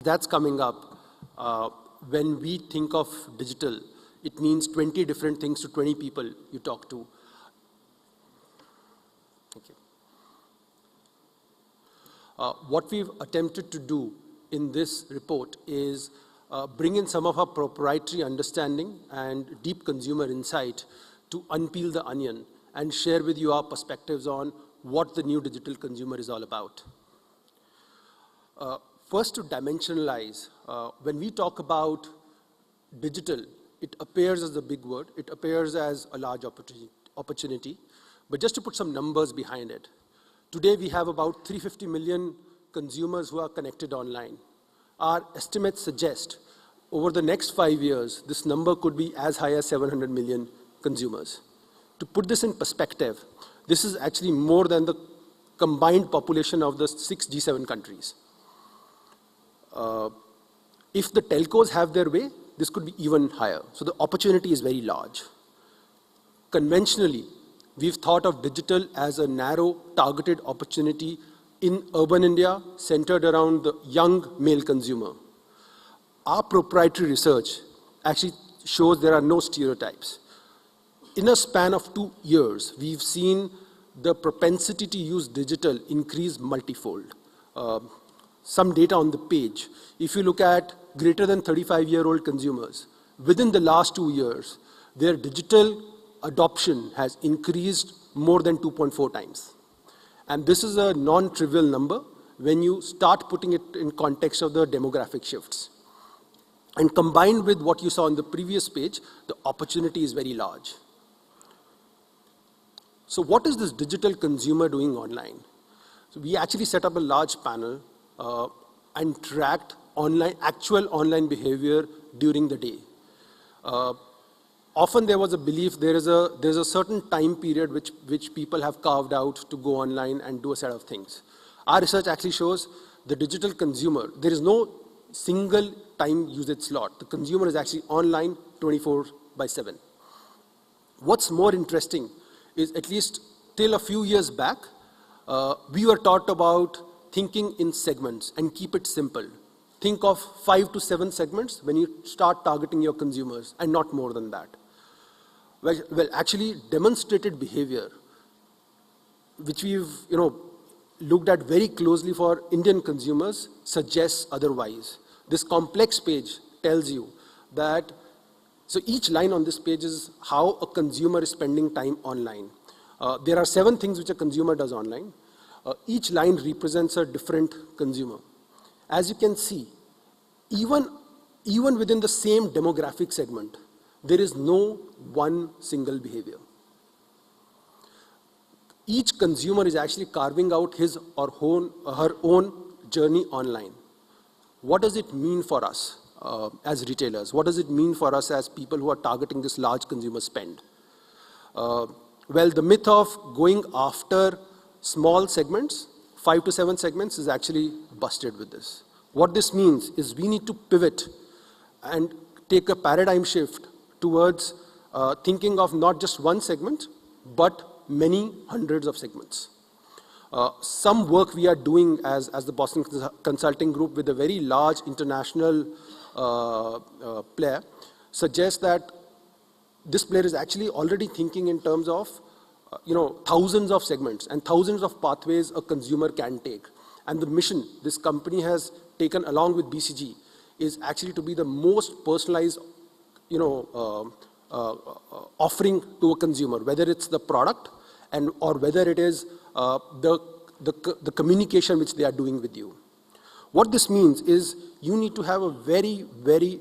that's coming up. When we think of digital, it means 20 different things to 20 people you talk to. Thank you. What we've attempted to do in this report is bring in some of our proprietary understanding and deep consumer insight to unpeel the onion and share with you our perspectives on what the new digital consumer is all about. First, to dimensionalize, when we talk about digital, it appears as a big word, it appears as a large opportunity, but just to put some numbers behind it. Today we have about 350 million consumers who are connected online. Our estimates suggest over the next 5 years, this number could be as high as 700 million consumers. To put this in perspective, this is actually more than the combined population of the 6 G7 countries. If the telcos have their way, this could be even higher. So the opportunity is very large. Conventionally, we've thought of digital as a narrow, targeted opportunity in urban India, centered around the young male consumer. Our proprietary research actually shows there are no stereotypes. In a span of 2 years, we've seen the propensity to use digital increase multifold. Some data on the page. If you look at greater than 35-year-old consumers, within the last 2 years, their digital adoption has increased more than 2.4 times. And this is a non-trivial number when you start putting it in context of the demographic shifts. And combined with what you saw on the previous page, the opportunity is very large. So what is this digital consumer doing online? So we actually set up a large panel and tracked actual online behavior during the day. Often there was a belief there's a certain time period which people have carved out to go online and do a set of things. Our research actually shows the digital consumer, there is no single time usage slot. The consumer is actually online 24/7. What's more interesting is, at least till a few years back, we were taught about thinking in segments and keep it simple. Think of 5 to 7 segments when you start targeting your consumers, and not more than that. Well, actually demonstrated behavior, which we've looked at very closely for Indian consumers, suggests otherwise. This complex page tells you that, so each line on this page is how a consumer is spending time online. There are 7 things which a consumer does online. Each line represents a different consumer. As you can see, even within the same demographic segment, there is no one single behavior. Each consumer is actually carving out his or her own journey online. What does it mean for us as retailers? What does it mean for us as people who are targeting this large consumer spend? Well, the myth of going after small segments, 5 to 7 segments, is actually busted with this. What this means is we need to pivot and take a paradigm shift towards thinking of not just one segment, but many hundreds of segments. Some work we are doing as the Boston Consulting Group with a very large international player suggests that this player is actually already thinking in terms of thousands of segments and thousands of pathways a consumer can take. And the mission this company has taken along with BCG is actually to be the most personalized offering to a consumer, whether it's the product or whether it is the communication which they are doing with you. What this means is you need to have a very, very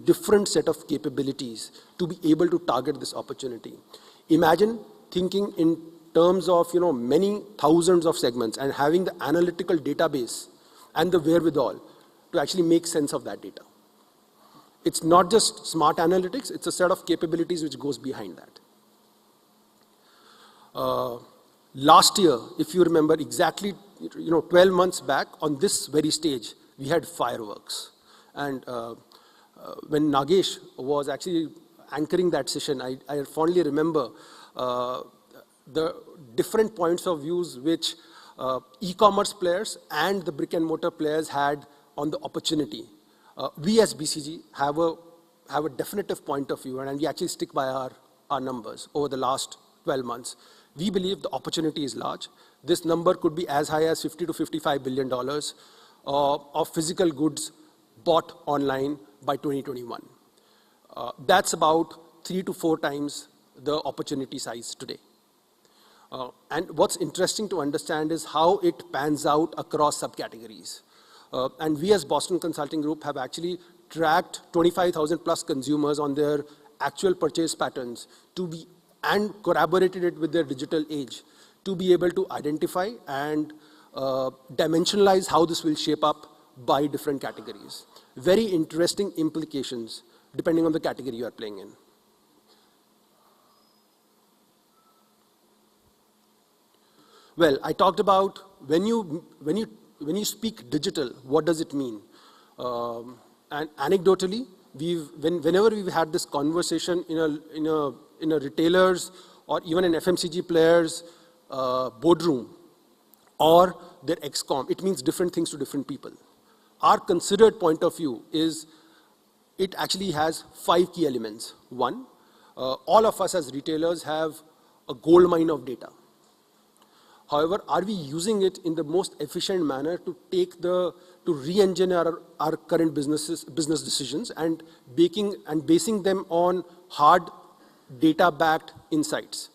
different set of capabilities to be able to target this opportunity. Imagine thinking in terms of many thousands of segments and having the analytical database and the wherewithal to actually make sense of that data. It's not just smart analytics, it's a set of capabilities which goes behind that. Last year, if you remember exactly 12 months back on this very stage, we had fireworks. And when Nagesh was actually anchoring that session, I fondly remember the different points of views which e-commerce players and the brick and mortar players had on the opportunity, we as BCG have a definitive point of view, and we actually stick by our numbers over the last 12 months. We believe the opportunity is large. This number could be as high as $50 to $55 billion of physical goods bought online by 2021. That's about 3 to 4 times the opportunity size today. And what's interesting to understand is how it pans out across subcategories. And we as Boston Consulting Group have actually tracked 25,000 plus consumers on their actual purchase patterns and corroborated it with their digital age to be able to identify and dimensionalize how this will shape up by different categories. Very interesting implications depending on the category you are playing in. Well, I talked about when you speak digital, what does it mean? And anecdotally, whenever we've had this conversation in a retailer's or even an FMCG player's boardroom or their excom, it means different things to different people. Our considered point of view is it actually has 5 key elements. One, all of us as retailers have a gold mine of data. However, are we using it in the most efficient manner to re-engineer our current business decisions and basing them on hard data-backed insights?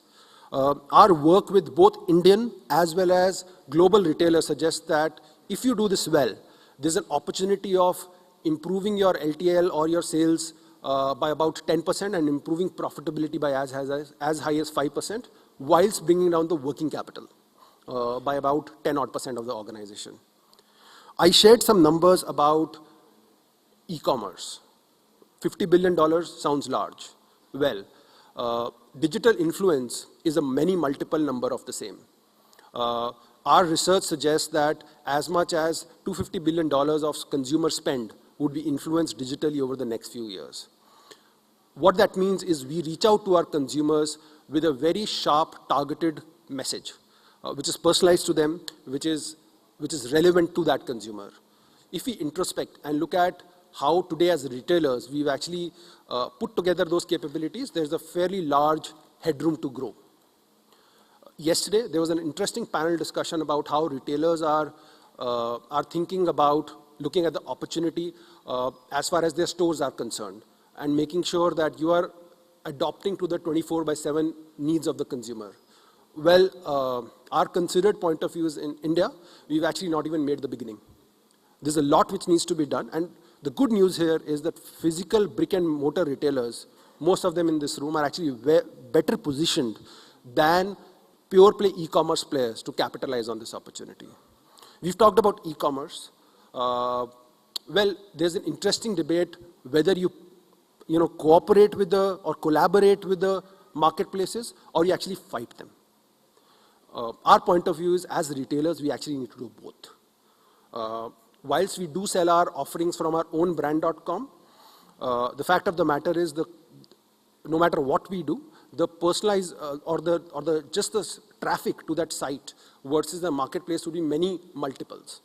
Our work with both Indian as well as global retailers suggests that if you do this well, there's an opportunity of improving your LTL or your sales by about 10% and improving profitability by as high as 5%, whilst bringing down the working capital by about 10% of the organization. I shared some numbers about e-commerce. $50 billion sounds large. Well, digital influence is a many multiple number of the same. Our research suggests that as much as $250 billion of consumer spend would be influenced digitally over the next few years. What that means is we reach out to our consumers with a very sharp, targeted message, which is personalized to them, which is relevant to that consumer. If we introspect and look at how today as retailers we've actually put together those capabilities, there's a fairly large headroom to grow. Yesterday, there was an interesting panel discussion about how retailers are thinking about looking at the opportunity as far as their stores are concerned and making sure that you are adopting to the 24/7 needs of the consumer. Well, our considered point of view is in India, we've actually not even made the beginning. There's a lot which needs to be done, and the good news here is that physical brick and mortar retailers, most of them in this room, are actually better positioned than pure play e-commerce players to capitalize on this opportunity. We've talked about e-commerce. Well, there's an interesting debate whether you cooperate with or collaborate with the marketplaces or you actually fight them. Our point of view is as retailers, we actually need to do both. Whilst we do sell our offerings from our own brand.com, the fact of the matter is no matter what we do, the personalized just the traffic to that site versus the marketplace would be many multiples.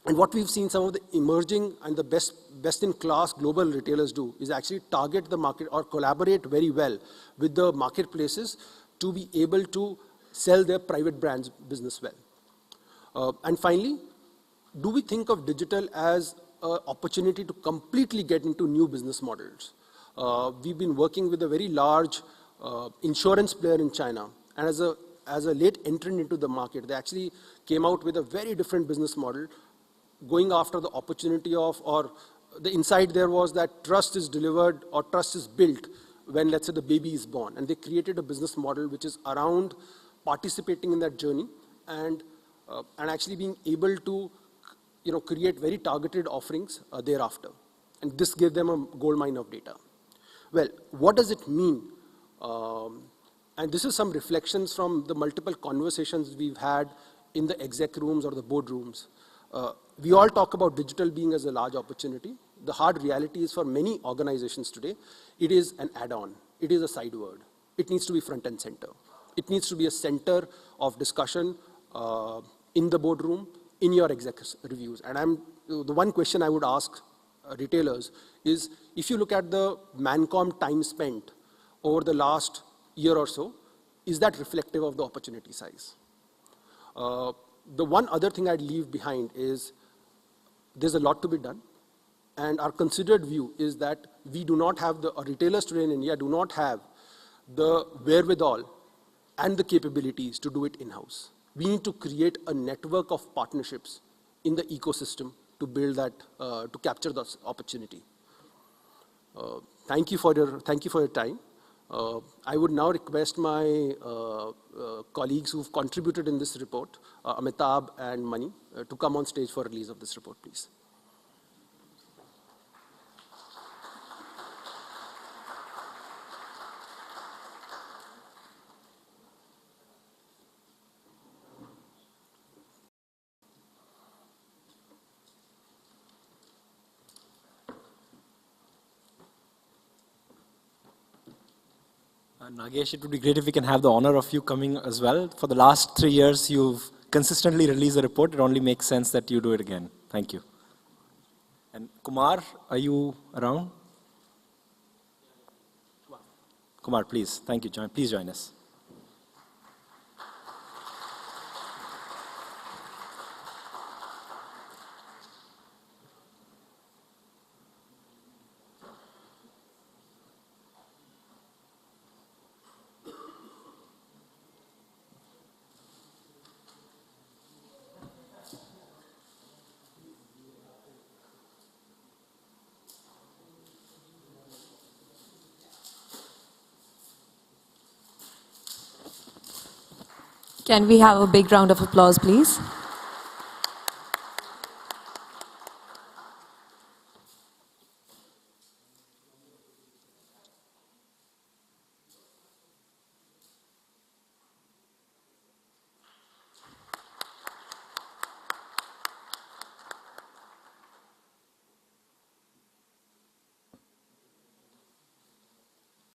And what we've seen some of the emerging and the best in class global retailers do is actually target the market or collaborate very well with the marketplaces to be able to sell their private brands business well. And finally, do we think of digital as an opportunity to completely get into new business models? We've been working with a very large insurance player in China, and as a late entrant into the market, they actually came out with a very different business model, going after the opportunity of, or the insight there was that trust is delivered or trust is built when, let's say, the baby is born. And they created a business model which is around participating in that journey and actually being able to create very targeted offerings thereafter. And this gave them a gold mine of data. Well, what does it mean? And this is some reflections from the multiple conversations we've had in the exec rooms or the boardrooms. We all talk about digital being as a large opportunity. The hard reality is for many organizations today, it is an add-on. It is a side word. It needs to be front and center. It needs to be a center of discussion in the boardroom, in your exec reviews. And the one question I would ask retailers is, if you look at the Mancom time spent over the last year or so, is that reflective of the opportunity size? The one other thing I'd leave behind is there's a lot to be done. And our considered view is that we do not have retailers today in India do not have the wherewithal and the capabilities to do it in-house. We need to create a network of partnerships in the ecosystem to build that, to capture this opportunity. Thank you for your time. I would now request my colleagues who've contributed in this report, Amitabh and Mani, to come on stage for release of this report, please. Nagesh, it would be great if we can have the honor of you coming as well. For the last 3 years, you've consistently released a report. It only makes sense that you do it again. Thank you. And Kumar, are you around? Kumar, please. Thank you. Please join us. Can we have a big round of applause, please?